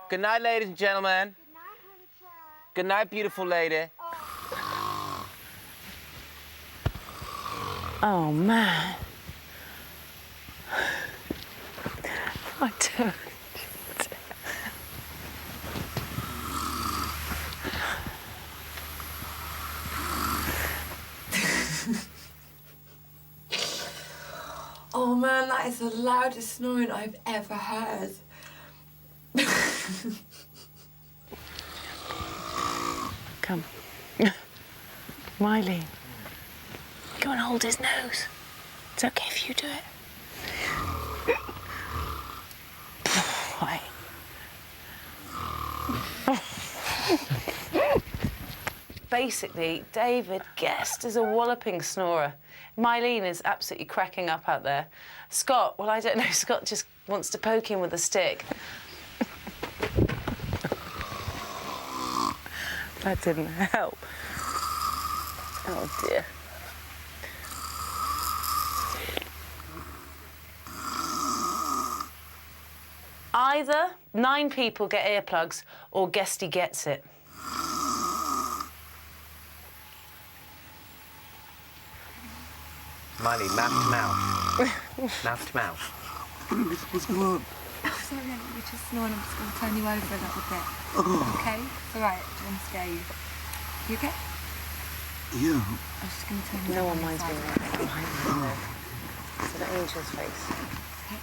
Good night, ladies and gentlemen. Good night, honey child. Good night, beautiful lady. Oh, man. I don't. Oh man, that is the loudest snoring I've ever heard. Come. Miley. Go and hold his nose. It's okay if you do it. Why? Basically, David Gest is a walloping snorer. Mylene is absolutely cracking up out there. Scott, well, I don't know, Scott just wants to poke him with a stick. That didn't help. Oh, dear. Either 9 people get earplugs or Guesty gets it. Miley, mouth to mouth. Mouth to mouth. What's going on? Oh, sorry, you're just snoring. I'm just going to turn you over a little bit. Oh. Okay? It's all right. I don't want to scare you. You okay? Yeah. I'm just going to turn you No over. one minds me. So that Angel's face. Okay.